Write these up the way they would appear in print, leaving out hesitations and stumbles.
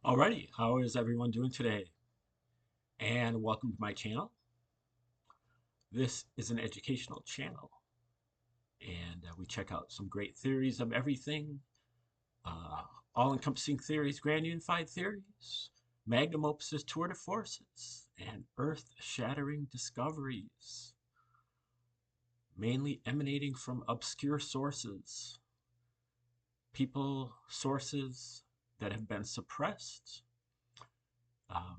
Alrighty, how is everyone doing today? And welcome to my channel. This is an educational channel, and we check out some great theories of everything, uh, all-encompassing theories, grand unified theories, magnum opuses, tour de forces, and earth-shattering discoveries, mainly emanating from obscure sources, sources that have been suppressed. Um,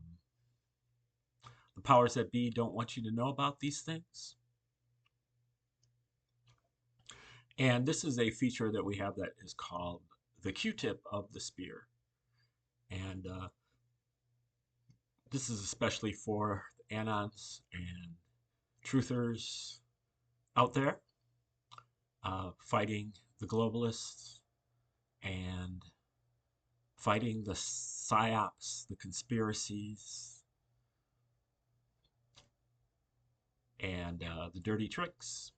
the powers that be don't want you to know about these things. And this is a feature that we have that is called the Q-tip of the spear. And this is especially for anons and truthers out there fighting the globalists and fighting the psyops, the conspiracies, and the dirty tricks.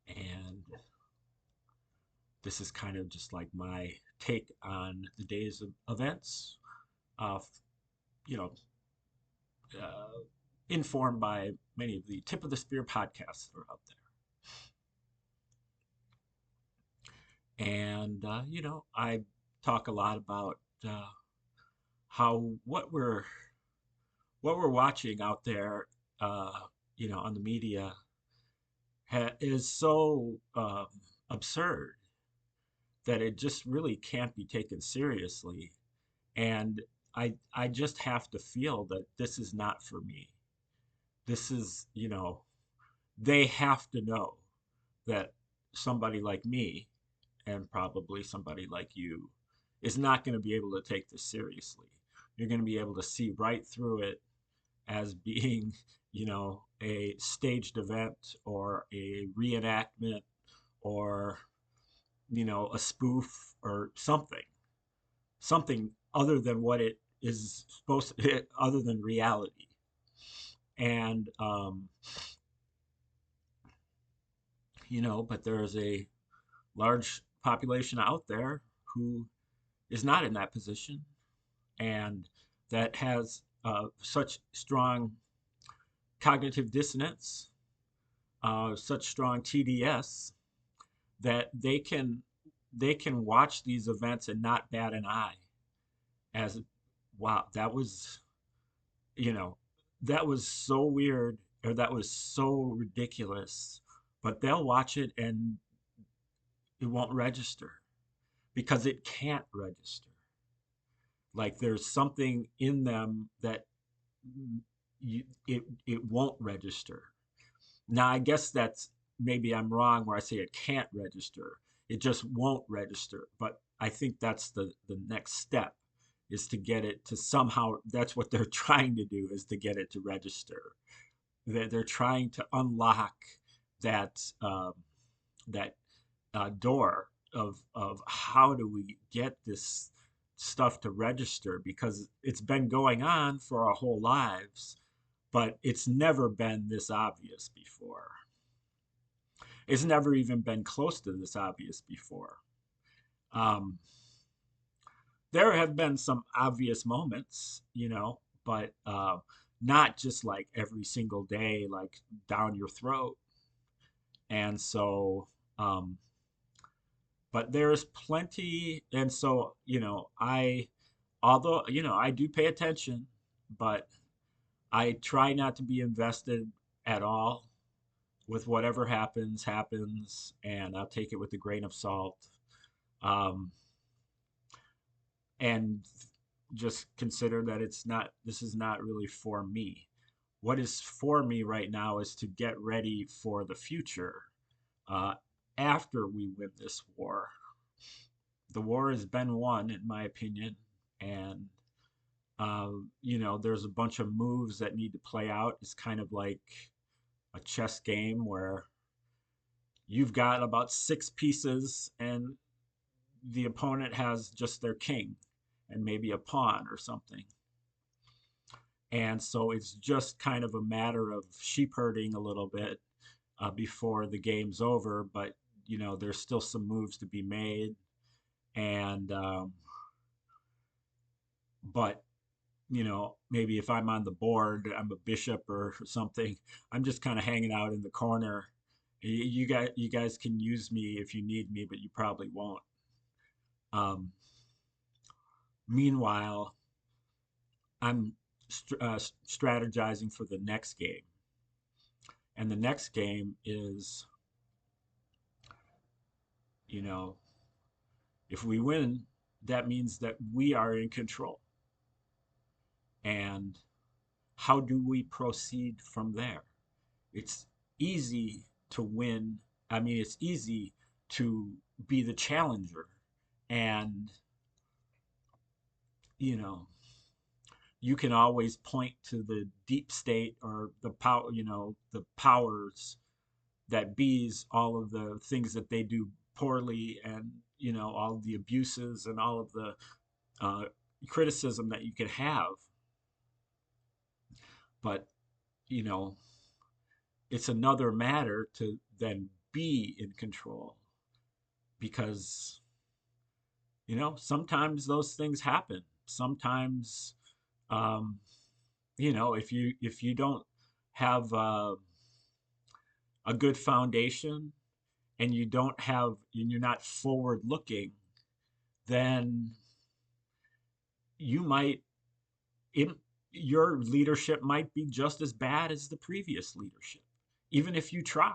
And this is kind of just like my take on the day's events. Uh, you know, uh, informed by many of the tip of the spear podcasts that are out there. And I talk a lot about how what we're watching out there, uh, on the media is so absurd that it just really can't be taken seriously. And I just have to feel that this is not for me. This is, they have to know that somebody like me and probably somebody like you is not going to be able to take this seriously. You're going to be able to see right through it as being, a staged event or a reenactment or, a spoof or something other than what it is supposed to, other than reality. And, but there is a large population out there who is not in that position and that has such strong cognitive dissonance, such strong TDS that they can watch these events and not bat an eye as wow, you know that was so weird or that was so ridiculous, but they'll watch it and it won't register because it can't register. Like there's something in them that it won't register. Now, I guess that's maybe I'm wrong where I say it can't register. It just won't register. But I think that's the next step is to get it to somehow, that's what they're trying to do is to get it to register. They're trying to unlock that that door of how do we get this stuff to register because it's been going on for our whole lives, but it's never been this obvious before. It's never even been close to this obvious before. Um, there have been some obvious moments, but not just like every single day, like down your throat. And so, um, but there's plenty. And so, although, I do pay attention, but I try not to be invested at all with whatever happens, and I'll take it with a grain of salt. Um, and just consider that this is not really for me. What is for me right now is to get ready for the future uh, after we win this war. The war has been won, in my opinion, and there's a bunch of moves that need to play out. It's kind of like a chess game where you've got about six pieces and the opponent has just their king and maybe a pawn or something. And so it's just kind of a matter of sheep herding a little bit before the game's over. But, there's still some moves to be made. And But maybe if I'm on the board, I'm a bishop or something, I'm just kind of hanging out in the corner. You guys can use me if you need me, but you probably won't. Um, Meanwhile, I'm strategizing for the next game. And the next game is, you know, if we win, that means that we are in control. And how do we proceed from there? It's easy to win. I mean, it's easy to be the challenger. And, you know, you can always point to the deep state or the power, the powers that bees, all of the things that they do poorly, and all of the abuses and all of the uh, criticism that you could have. But you know it's another matter to then be in control, because sometimes those things happen. Sometimes um, if you don't have a good foundation, and you're not forward looking, then you might it, your leadership might be just as bad as the previous leadership, even if you try.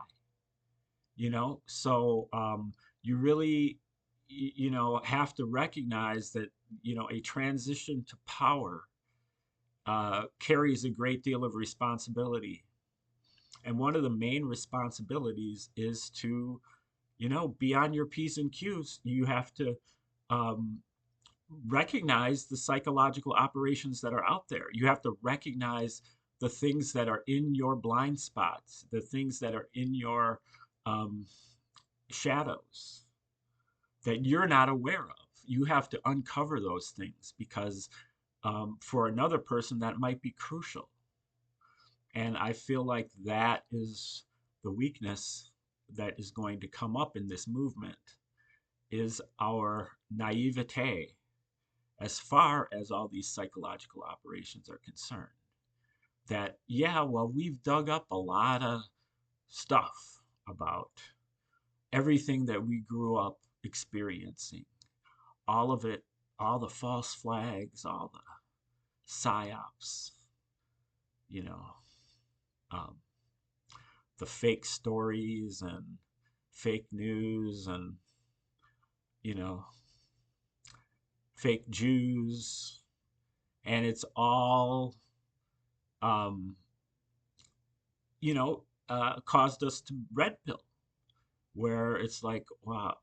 So you really have to recognize that a transition to power carries a great deal of responsibility, and one of the main responsibilities is to be on your P's and Q's. You have to um, recognize the psychological operations that are out there. You have to recognize the things that are in your blind spots, the things that are in your um, shadows that you're not aware of. You have to uncover those things, because for another person, that might be crucial. And I feel like that is the weakness that is going to come up in this movement, is our naivete as far as all these psychological operations are concerned. That, yeah, well, we've dug up a lot of stuff about everything that we grew up experiencing, all of it, all the false flags, all the psyops, you know, um, the fake stories and fake news, and, you know, fake Jews. And it's all, um, caused us to red pill, where it's like, wow,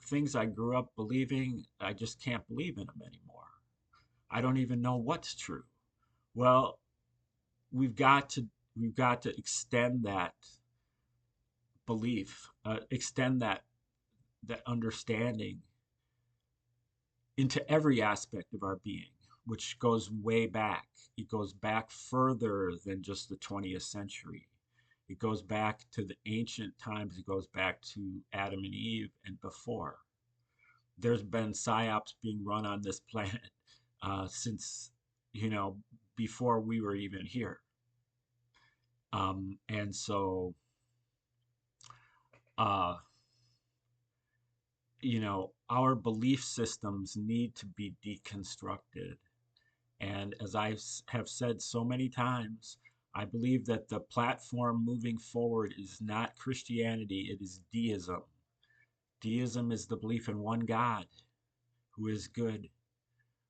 things I grew up believing, I just can't believe in them anymore. I don't even know what's true. Well, we've got to we've got to extend that belief, extend that understanding into every aspect of our being, which goes way back. It goes back further than just the 20th century. It goes back to the ancient times. It goes back to Adam and Eve and before. There's been psyops being run on this planet since, you know, before we were even here. And so, uh, our belief systems need to be deconstructed. And as I have said so many times, I believe that the platform moving forward is not Christianity, it is deism. Deism is the belief in one God who is good,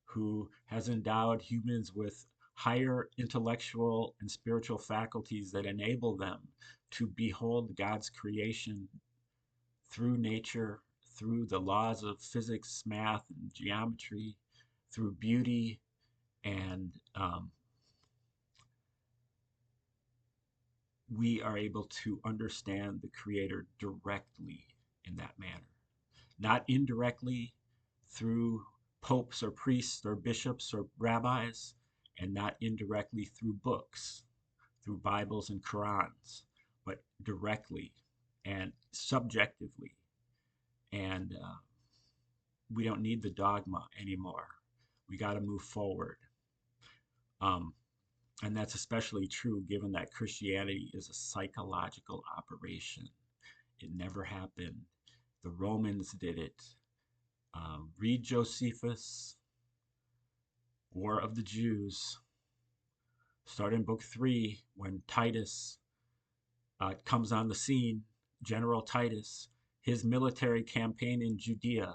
who has endowed humans with higher intellectual and spiritual faculties that enable them to behold God's creation through nature, through the laws of physics, math, and geometry, through beauty, and we are able to understand the Creator directly in that manner, not indirectly through popes or priests or bishops or rabbis, and not indirectly through books, through Bibles and Qurans, but directly and subjectively. And we don't need the dogma anymore. We got to move forward. Um, and that's especially true given that Christianity is a psychological operation. It never happened. The Romans did it. Read Josephus, War of the Jews. Start in book 3 when Titus comes on the scene. General Titus, his military campaign in Judea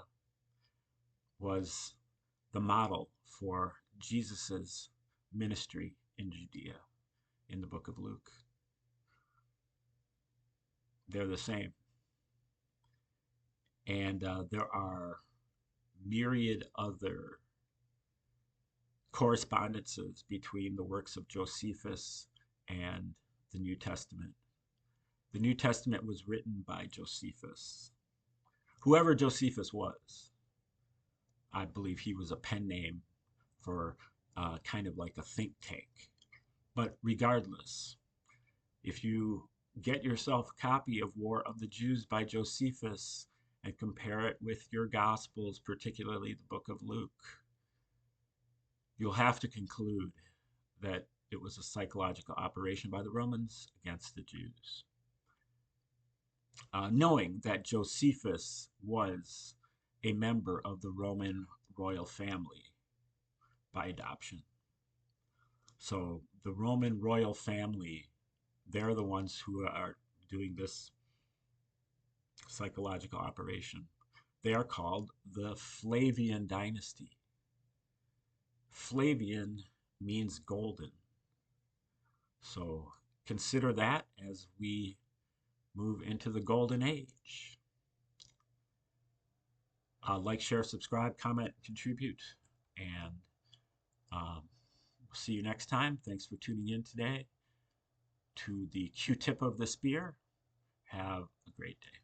was the model for Jesus's ministry in Judea in the book of Luke. They're the same. And there are myriad other correspondences between the works of Josephus and the New Testament. The New Testament was written by Josephus. Whoever Josephus was, I believe he was a pen name for kind of like a think tank. But regardless, if you get yourself a copy of War of the Jews by Josephus and compare it with your Gospels, particularly the book of Luke, you'll have to conclude that it was a psychological operation by the Romans against the Jews. Knowing that Josephus was a member of the Roman royal family by adoption. So the Roman royal family, they're the ones who are doing this psychological operation. They are called the Flavian dynasty. Flavian means golden. So consider that as we move into the golden age. Like, share, subscribe, comment, contribute, and see you next time. Thanks for tuning in today to the Q-tip of the spear. Have a great day.